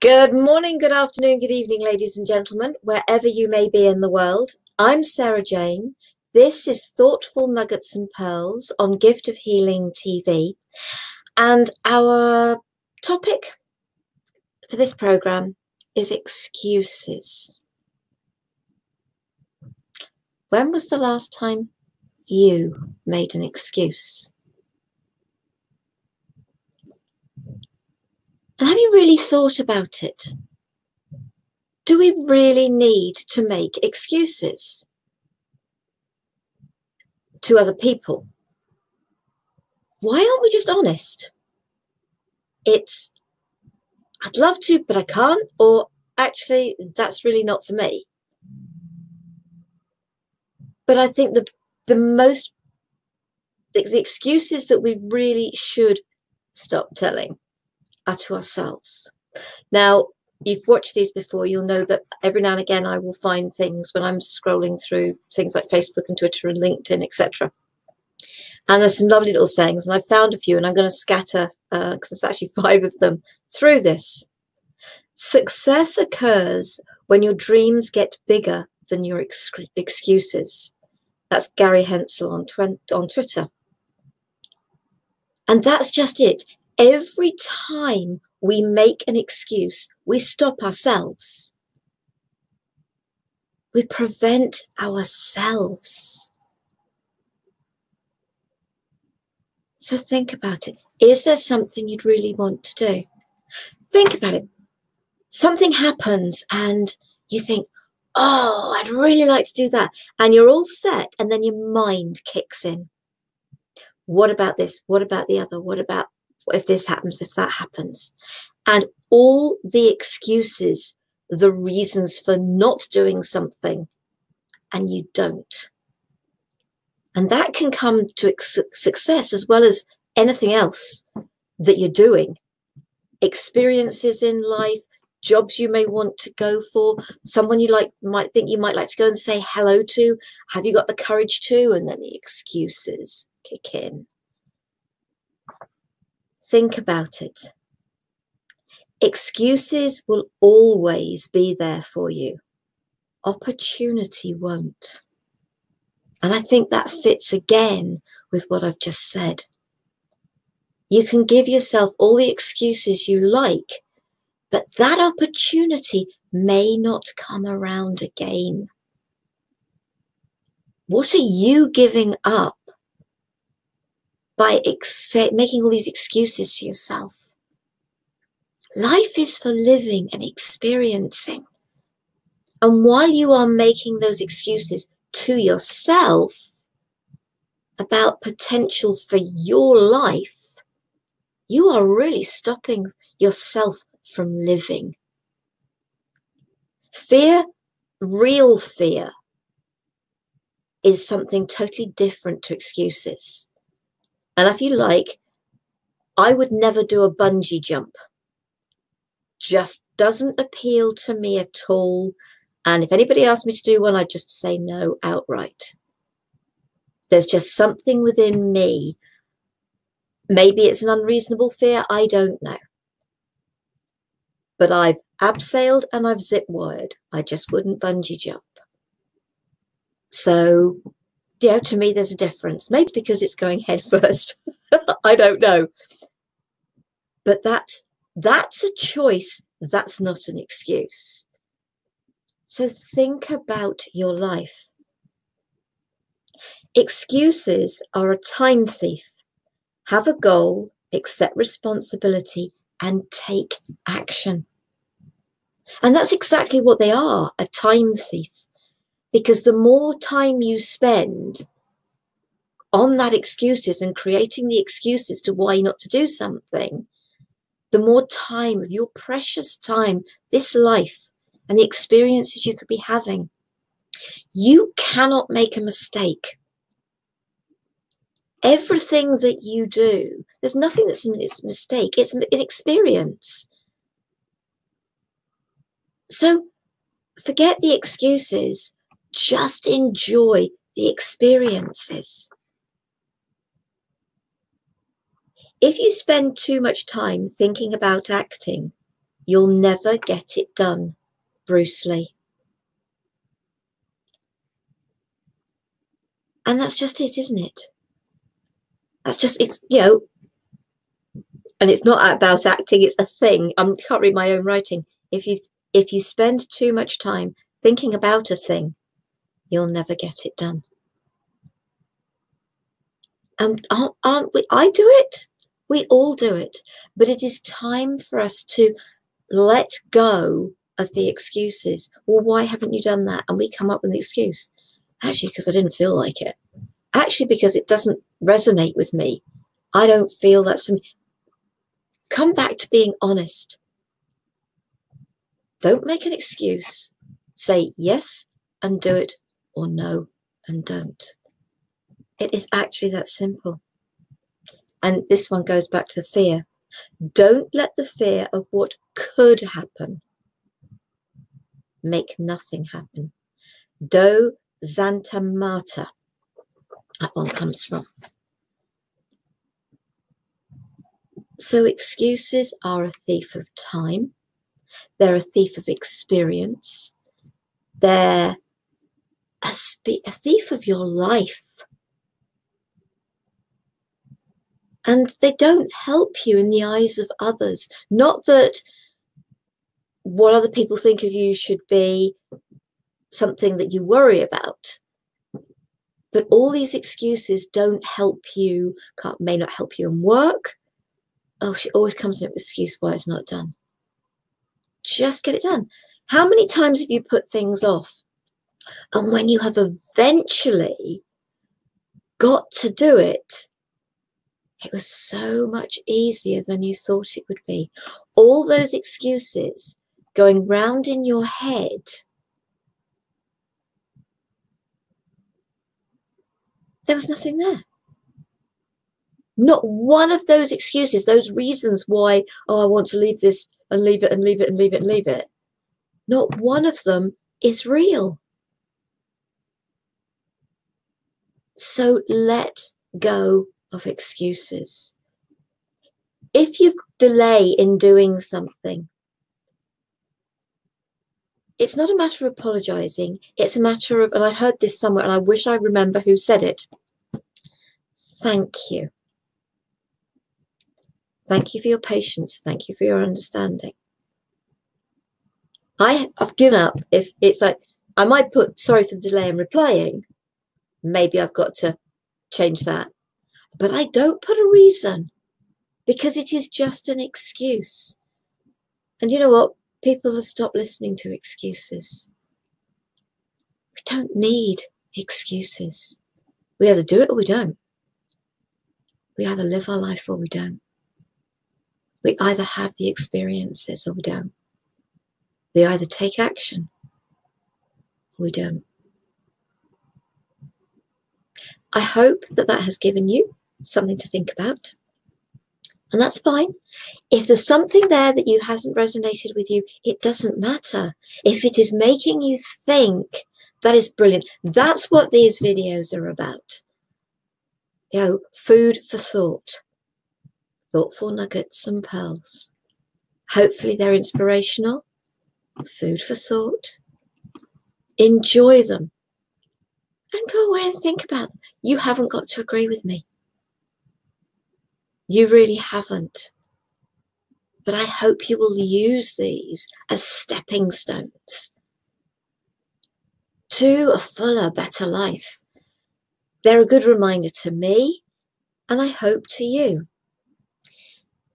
Good morning, good afternoon, good evening, ladies and gentlemen, wherever you may be in the world. I'm Sarah Jane. This is Thoughtful Nuggets and Pearls on Gift of Healing TV. And our topic for this program is excuses. When was the last time you made an excuse? And have you really thought about it? Do we really need to make excuses to other people? Why aren't we just honest? It's, I'd love to, but I can't, or actually, that's really not for me. But I think the excuses that we really should stop telling are to ourselves. Now, you've watched these before, you'll know that every now and again I will find things when I'm scrolling through things like Facebook and Twitter and LinkedIn, etc. And there's some lovely little sayings, and I found a few, and I'm going to scatter, because there's actually 5 of them, through this. Success occurs when your dreams get bigger than your excuses. That's Gary Hensel on Twitter. And that's just it. Every time we make an excuse, we stop ourselves. We prevent ourselves. So think about it. Is there something you'd really want to do? Think about it. Something happens and you think, oh, I'd really like to do that. And you're all set, and then your mind kicks in. What about this? What about the other? What about if this happens, if that happens? And all the excuses, the reasons for not doing something, and you don't. And that can come to success as well as anything else that you're doing. Experiences in life, jobs you may want to go for, someone you might think you might like to go and say hello to. Have you got the courage to? And then the excuses kick in. Think about it. Excuses will always be there for you. Opportunity won't. And I think that fits again with what I've just said. You can give yourself all the excuses you like, but that opportunity may not come around again. What are you giving up by making all these excuses to yourself? Life is for living and experiencing. And while you are making those excuses to yourself about potential for your life, you are really stopping yourself from living. Fear, real fear, is something totally different to excuses. And if you like, I would never do a bungee jump. Just doesn't appeal to me at all. And if anybody asked me to do one, I'd just say no outright. There's just something within me. Maybe it's an unreasonable fear, I don't know. But I've abseiled and I've zip wired. I just wouldn't bungee jump. So, to me, there's a difference. Maybe it's because it's going head first. I don't know. But that's a choice. That's not an excuse. So think about your life. Excuses are a time thief. Have a goal, accept responsibility, and take action. And that's exactly what they are, a time thief. Because the more time you spend on that excuses and creating the excuses to why not to do something, the more time of your precious time, this life, and the experiences you could be having. You cannot make a mistake. Everything that you do, there's nothing that's a mistake. It's an experience. So forget the excuses. Just enjoy the experiences. If you spend too much time thinking about acting, You'll never get it done, Bruce Lee. And that's just it, isn't it? That's just, it's, you know, and it's not about acting, it's a thing. I can't read my own writing. If you spend too much time thinking about a thing, you'll never get it done. Aren't we? I do it. We all do it. But it is time for us to let go of the excuses. Well, why haven't you done that? And we come up with an excuse. Actually, because I didn't feel like it. Actually, because it doesn't resonate with me. I don't feel that's for me. Come back to being honest. Don't make an excuse. Say yes and do it, or no and don't. It is actually that simple. And this one goes back to the fear. Don't let the fear of what could happen make nothing happen. Do Zantamata. That one comes from. So excuses are a thief of time. They're a thief of experience. They're a thief of your life. And they don't help you in the eyes of others. Not that what other people think of you should be something that you worry about. But all these excuses don't help you, may not help you in work. Oh, she always comes up with an excuse why it's not done. Just get it done. How many times have you put things off? And when you have eventually got to do it, it was so much easier than you thought it would be. All those excuses going round in your head, there was nothing there. Not one of those excuses, those reasons why, oh, I want to leave this and leave it and leave it and leave it and leave it. Not one of them is real. So let go of excuses. If you delay in doing something, it's not a matter of apologizing. It's a matter of, and I heard this somewhere, and I wish I remember who said it. Thank you. Thank you for your patience. Thank you for your understanding. I've given up. If it's like, I might put sorry for the delay in replying. Maybe I've got to change that. But I don't put a reason, because it is just an excuse. And you know what? People have stopped listening to excuses. We don't need excuses. We either do it or we don't. We either live our life or we don't. We either have the experiences or we don't. We either take action or we don't. I hope that that has given you something to think about. And that's fine. If there's something there that you hasn't resonated with you, it doesn't matter. If it is making you think, that is brilliant. That's what these videos are about. You know, food for thought. Thoughtful nuggets and pearls. Hopefully they're inspirational. Food for thought. Enjoy them. And go away and think about them. You haven't got to agree with me. You really haven't. But I hope you will use these as stepping stones to a fuller, better life. They're a good reminder to me, and I hope to you.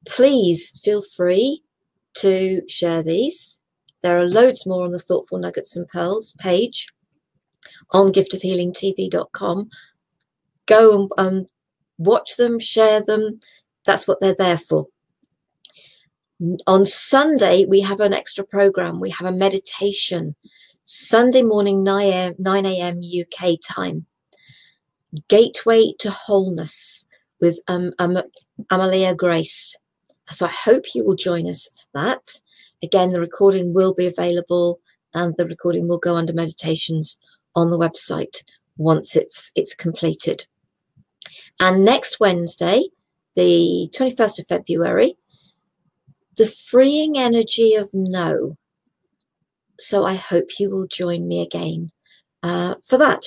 Please feel free to share these. There are loads more on the Thoughtful Nuggets and Pearls page on giftofhealingtv.com. Go and watch them, share them. That's what they're there for. On Sunday, we have an extra program. We have a meditation. Sunday morning, 9 a.m. UK time. Gateway to Wholeness with Amalia Grace. So I hope you will join us for that. Again, the recording will be available, and the recording will go under meditations on the website once it's completed. And next Wednesday, the 21st of February, the freeing energy of no. So I hope you will join me again for that.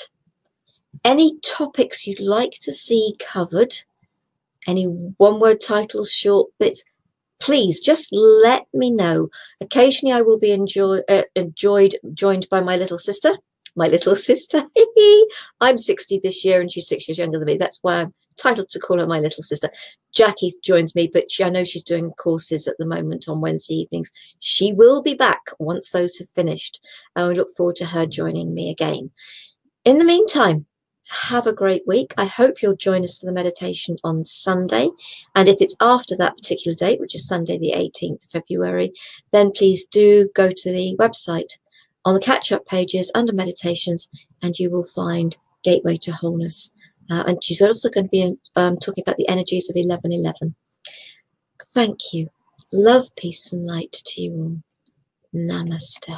Any topics you'd like to see covered, any one-word titles, short bits, please just let me know. Occasionally I will be joined by my little sister. My little sister. I'm 60 this year and she's 6 years younger than me. That's why I'm entitled to call her my little sister. Jackie joins me, but I know she's doing courses at the moment on Wednesday evenings. She will be back once those have finished. And we look forward to her joining me again. In the meantime, have a great week. I hope you'll join us for the meditation on Sunday. And if it's after that particular date, which is Sunday, the 18th of February, then please do go to the website on the catch-up pages under meditations, and you will find Gateway to Wholeness. And she's also going to be talking about the energies of 1111. Thank you. Love, peace, and light to you all. Namaste.